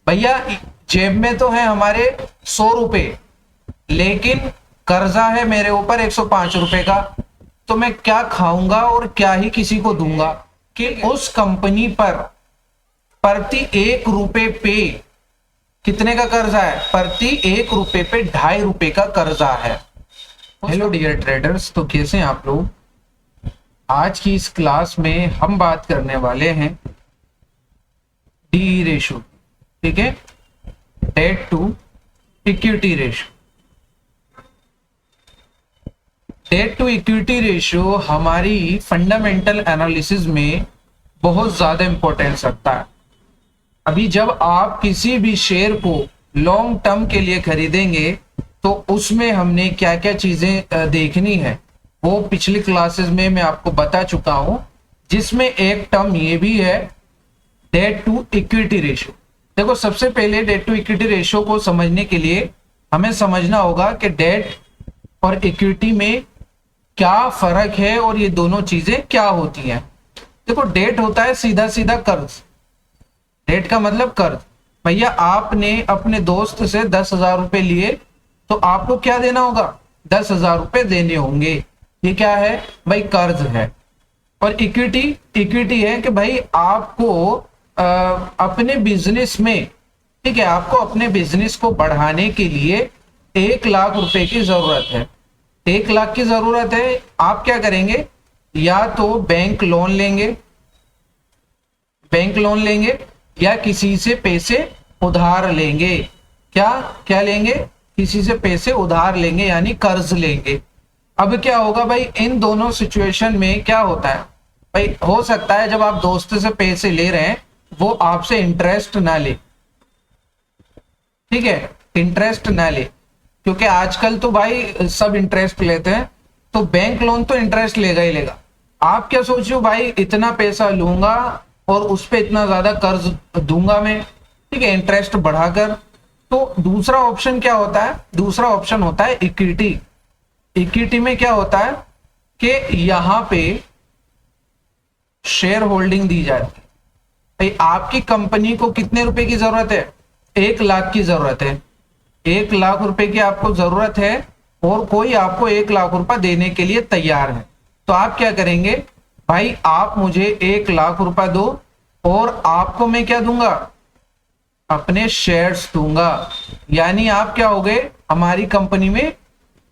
भैया जेब में तो है हमारे 100 रुपए, लेकिन कर्जा है मेरे ऊपर 105 रुपए का, तो मैं क्या खाऊंगा और क्या ही किसी को दूंगा कि उस कंपनी पर प्रति 1 रुपए पे कितने का कर्जा है, प्रति 1 रुपए पे 2.5 रुपए का कर्जा है। हेलो डियर ट्रेडर्स, तो कैसे हैं आप लोग। आज की इस क्लास में हम बात करने वाले हैं डी रेशो, ठीक है, debt to equity ratio. Debt to equity ratio हमारी फंडामेंटल एनालिसिस में बहुत ज्यादा इंपॉर्टेंस रखता है। अभी जब आप किसी भी शेयर को लॉन्ग टर्म के लिए खरीदेंगे तो उसमें हमने क्या क्या चीजें देखनी है वो पिछली क्लासेस में मैं आपको बता चुका हूं, जिसमें एक टर्म ये भी है डेट टू इक्विटी रेशियो। देखो, सबसे पहले डेट टू इक्विटी रेशियो को समझने के लिए हमें समझना होगा कि डेट और इक्विटी में क्या फर्क है और ये दोनों चीजें क्या होती हैं। देखो, डेट होता है सीधा सीधा कर्ज। डेट का मतलब कर्ज। भैया आपने अपने दोस्त से 10,000 रुपए लिए तो आपको क्या देना होगा, 10,000 रुपए देने होंगे। ये क्या है भाई, कर्ज है। और इक्विटी, इक्विटी है कि भाई आपको अपने बिजनेस में, ठीक है, आपको अपने बिजनेस को बढ़ाने के लिए 1 लाख रुपए की जरूरत है। 1 लाख की जरूरत है, आप क्या करेंगे, या तो बैंक लोन लेंगे, बैंक लोन लेंगे या किसी से पैसे उधार लेंगे। क्या क्या लेंगे, किसी से पैसे उधार लेंगे यानी कर्ज लेंगे। अब क्या होगा भाई, इन दोनों सिचुएशन में क्या होता है भाई, हो सकता है जब आप दोस्त से पैसे ले रहे हैं वो आपसे इंटरेस्ट ना ले, ठीक है, इंटरेस्ट ना ले, क्योंकि आजकल तो भाई सब इंटरेस्ट लेते हैं, तो बैंक लोन तो इंटरेस्ट लेगा ही लेगा। आप क्या सोच रहे हो भाई, इतना पैसा लूंगा और उस पर इतना ज्यादा कर्ज दूंगा मैं, ठीक है, इंटरेस्ट बढ़ाकर। तो दूसरा ऑप्शन क्या होता है, दूसरा ऑप्शन होता है इक्विटी। इक्विटी में क्या होता है कि यहां पे शेयर होल्डिंग दी जाती है। भाई आपकी कंपनी को कितने रुपए की जरूरत है, 1 लाख की जरूरत है। 1 लाख रुपए की आपको जरूरत है और कोई आपको 1 लाख रुपए देने के लिए तैयार है, तो आप क्या करेंगे भाई, आप मुझे 1 लाख रुपए दो और आपको मैं क्या दूंगा, अपने शेयर्स दूंगा। यानी आप क्या हो गए, हमारी कंपनी में,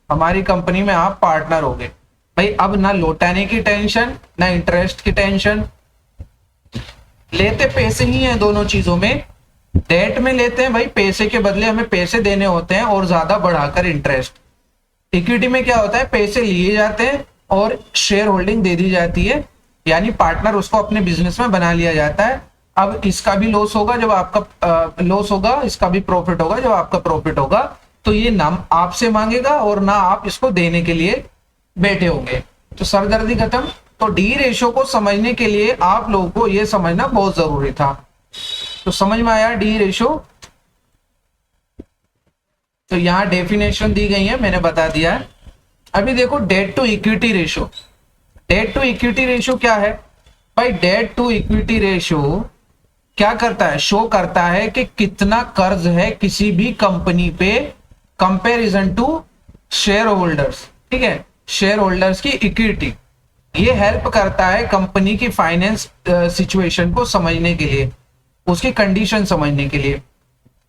हमारी कंपनी में आप पार्टनर हो गए। भाई अब ना लौटाने की टेंशन, ना इंटरेस्ट की टेंशन। लेते पैसे ही हैं दोनों चीजों में। डेट में लेते हैं भाई, पैसे के बदले हमें पैसे देने होते हैं और ज्यादा बढ़ाकर इंटरेस्ट। इक्विटी में क्या होता है, पैसे लिए जाते हैं और शेयर होल्डिंग दे दी जाती है, यानी पार्टनर उसको अपने बिजनेस में बना लिया जाता है। अब इसका भी लॉस होगा जब आपका लॉस होगा, इसका भी प्रॉफिट होगा जब आपका प्रॉफिट होगा। तो ये नाम आपसे मांगेगा और ना आप इसको देने के लिए बैठे होंगे, तो सरदर्दी खत्म। तो डी रेशो को समझने के लिए आप लोगों को यह समझना बहुत जरूरी था। तो समझ में आया डी रेशो। तो यहां डेफिनेशन दी गई है, मैंने बता दिया है। अभी देखो debt to equity ratio. Debt to equity ratio क्या है भाई, डेट टू इक्विटी रेशो क्या करता है, शो करता है कि कितना कर्ज है किसी भी कंपनी पे कंपैरिजन टू शेयर होल्डर्स, ठीक है, शेयर होल्डर्स की इक्विटी। ये हेल्प करता है कंपनी की फाइनेंस सिचुएशन को समझने के लिए, उसकी कंडीशन समझने के लिए।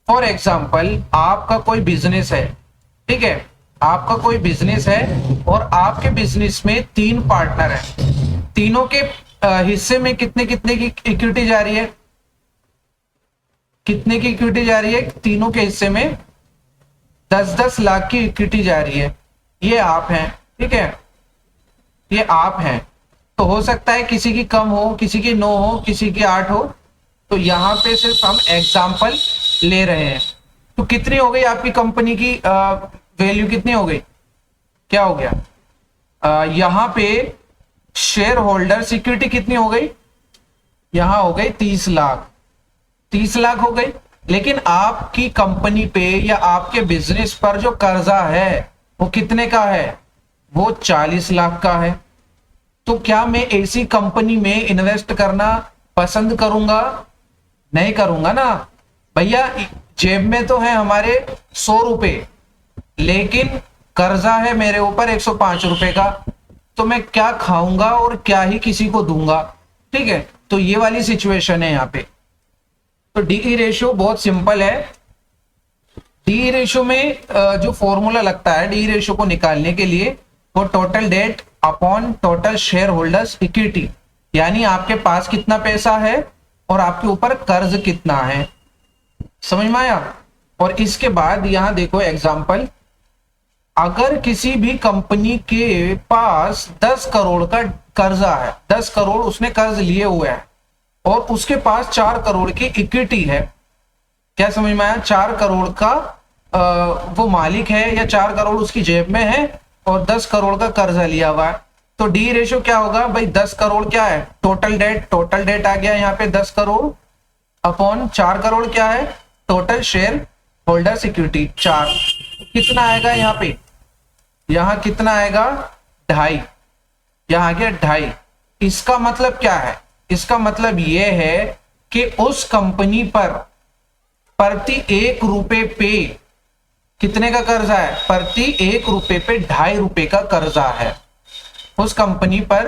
फॉर एग्जाम्पल, आपका कोई बिजनेस है, ठीक है, आपका कोई बिजनेस है और आपके बिजनेस में 3 पार्टनर हैं। तीनों के हिस्से में कितने कितने की इक्विटी जा रही है, कितने की इक्विटी जा रही है, तीनों के हिस्से में 10-10 लाख की इक्विटी जा रही है। ये आप हैं, ठीक है, ये आप हैं। तो हो सकता है किसी की कम हो, किसी की 9 हो, किसी की 8 हो। तो यहां पे सिर्फ हम एग्जाम्पल ले रहे हैं। तो कितनी हो गई आपकी कंपनी की वैल्यू, कितनी हो गई, क्या हो गया, यहां पे शेयर होल्डर सिक्योरिटी कितनी हो गई, यहां हो गई 30 लाख, 30 लाख हो गई। लेकिन आपकी कंपनी पे या आपके बिजनेस पर जो कर्जा है वो कितने का है, वो 40 लाख का है। तो क्या मैं ऐसी कंपनी में इन्वेस्ट करना पसंद करूंगा, नहीं करूंगा ना। भैया जेब में तो है हमारे 100 रुपए, लेकिन कर्जा है मेरे ऊपर 105 रुपए का, तो मैं क्या खाऊंगा और क्या ही किसी को दूंगा। ठीक है, तो ये वाली सिचुएशन है यहाँ पे। तो डीई रेशियो बहुत सिंपल है। डीई रेशियो में जो फॉर्मूला लगता है डीई रेशियो को निकालने के लिए, वो total date upon total share holders equity, यानी आपके पास कितना पैसा है और आपके ऊपर कर्ज कितना है। समझ में आया। और इसके बाद यहां देखो एग्जांपल, अगर किसी भी कंपनी के पास 10 करोड़ का कर्जा है, 10 करोड़ उसने कर्ज लिए हुए हैं, और उसके पास 4 करोड़ की इक्विटी है। क्या समझ में आया। 4 करोड़ का वो मालिक है, या 4 करोड़ उसकी जेब में है और 10 करोड़ का कर्जा लिया हुआ है। तो डी रेशियो क्या होगा भाई, 10 करोड़ क्या है टोटल डेट, टोटल डेट आ गया यहाँ पे 10 करोड़, अपॉन 4 करोड़ क्या है टोटल शेयर होल्डर्स इक्विटी 4, कितना आएगा यहाँ पे, यहाँ कितना आएगा 2.5, यहाँ आ गया 2.5। इसका मतलब क्या है, इसका मतलब यह है कि उस कंपनी पर प्रति 1 रुपए पे कितने का कर्जा है, प्रति 1 रुपए पे 2.5 रुपए का कर्जा है। उस कंपनी पर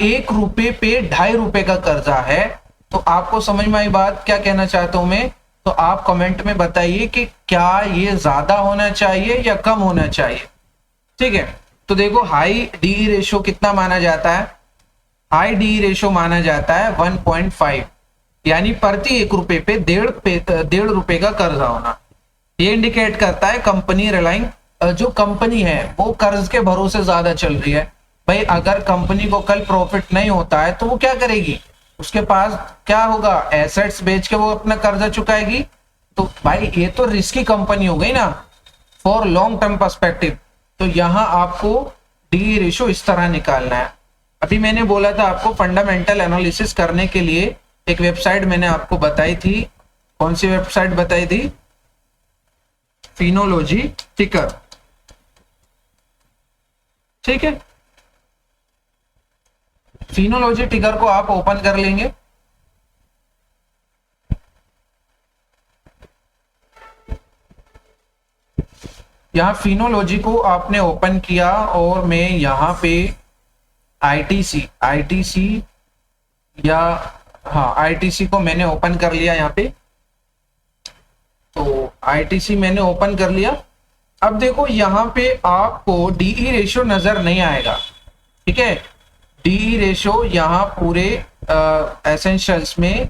1 रुपए पे 2.5 रुपए का कर्जा है। तो आपको समझ में आई बात, क्या कहना चाहता हूं मैं। तो आप कमेंट में बताइए कि क्या ये ज्यादा होना चाहिए या कम होना चाहिए। ठीक है, तो देखो हाई डी रेशियो कितना माना जाता है, हाई डी रेशियो माना जाता है 1.5, यानी प्रति 1 रुपए पे 1.5 रुपए का कर्जा होना। ये इंडिकेट करता है कंपनी रिलाइंग, जो कंपनी है वो कर्ज के भरोसे ज्यादा चल रही है। भाई अगर कंपनी को कल प्रॉफिट नहीं होता है तो वो क्या करेगी, उसके पास क्या होगा, एसेट्स बेच के वो अपना कर्जा चुकाएगी। तो भाई ये तो रिस्की कंपनी हो गई ना फॉर लॉन्ग टर्म पर्सपेक्टिव। तो यहां आपको डी रेशियो इस तरह निकालना है। अभी मैंने बोला था आपको फंडामेंटल एनालिसिस करने के लिए एक वेबसाइट मैंने आपको बताई थी, कौन सी वेबसाइट बताई थी, फिनोलॉजी टिकर। ठीक है, फिनोलॉजी टिकर को आप ओपन कर लेंगे। यहां फिनोलॉजी को आपने ओपन किया और मैं यहां पे आईटीसी या हाँ आईटीसी को मैंने ओपन कर लिया यहाँ पे। तो आईटीसी मैंने ओपन कर लिया। अब देखो यहाँ पे आपको डीई रेशियो नजर नहीं आएगा। ठीक है, डीई रेशियो यहाँ पूरे एसेंशियल्स में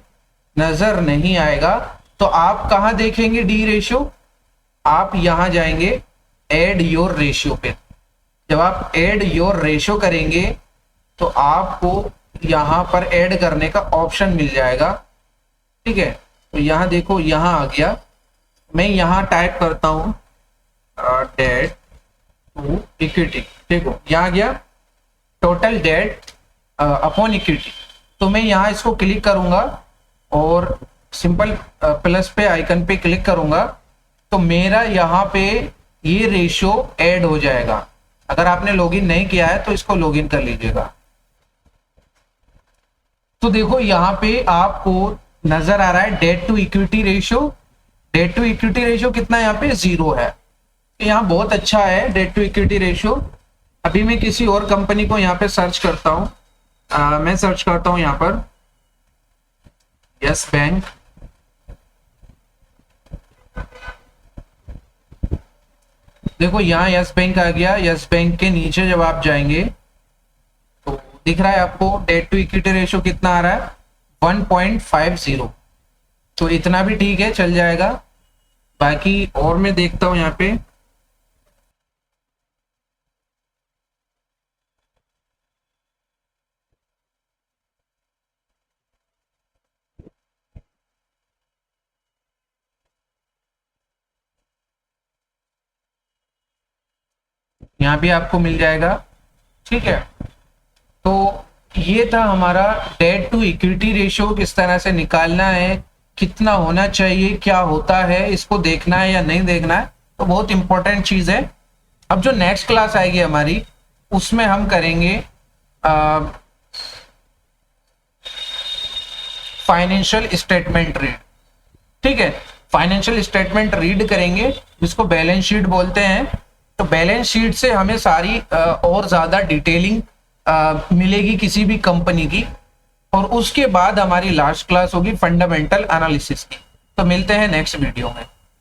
नजर नहीं आएगा। तो आप कहाँ देखेंगे डी रेशियो, आप यहां जाएंगे एड योर रेशियो पे। जब आप एड योर रेशियो करेंगे तो आपको यहां पर ऐड करने का ऑप्शन मिल जाएगा। ठीक है, तो यहां देखो यहां आ गया, मैं यहां टाइप करता हूं डेट टू इक्विटी। देखो यहां गया टोटल डेट अपॉन इक्विटी। तो मैं यहां इसको क्लिक करूंगा और सिंपल प्लस पे आइकन पे क्लिक करूंगा तो मेरा यहां पे ये रेशियो ऐड हो जाएगा। अगर आपने लॉगिन नहीं किया है तो इसको लॉगिन कर लीजिएगा। तो देखो यहां पे आपको नजर आ रहा है debt to equity ratio. Debt to equity ratio कितना यहाँ पे 0 है। तो यहाँ बहुत अच्छा है डेट टू इक्विटी रेशियो। अभी मैं किसी और कंपनी को यहाँ पे सर्च करता हूं। मैं सर्च करता हूं यहाँ पर यस बैंक। देखो यहाँ यस बैंक आ गया। यस बैंक के नीचे जब आप जाएंगे तो दिख रहा है आपको डेट टू इक्विटी रेशियो कितना आ रहा है 1.50। तो इतना भी ठीक है, चल जाएगा। बाकी और मैं देखता हूं यहाँ पे यहाँ भी आपको मिल जाएगा। ठीक है, तो ये था हमारा डेट टू इक्विटी रेशियो किस तरह से निकालना है, कितना होना चाहिए, क्या होता है, इसको देखना है या नहीं देखना है। तो बहुत इंपॉर्टेंट चीज है। अब जो नेक्स्ट क्लास आएगी हमारी उसमें हम करेंगे फाइनेंशियल स्टेटमेंट रीड। ठीक है। फाइनेंशियल स्टेटमेंट रीड करेंगे जिसको बैलेंस शीट बोलते हैं, तो बैलेंस शीट से हमें सारी और ज्यादा डिटेलिंग मिलेगी किसी भी कंपनी की, और उसके बाद हमारी लास्ट क्लास होगी फंडामेंटल एनालिसिस की। तो मिलते हैं नेक्स्ट वीडियो में।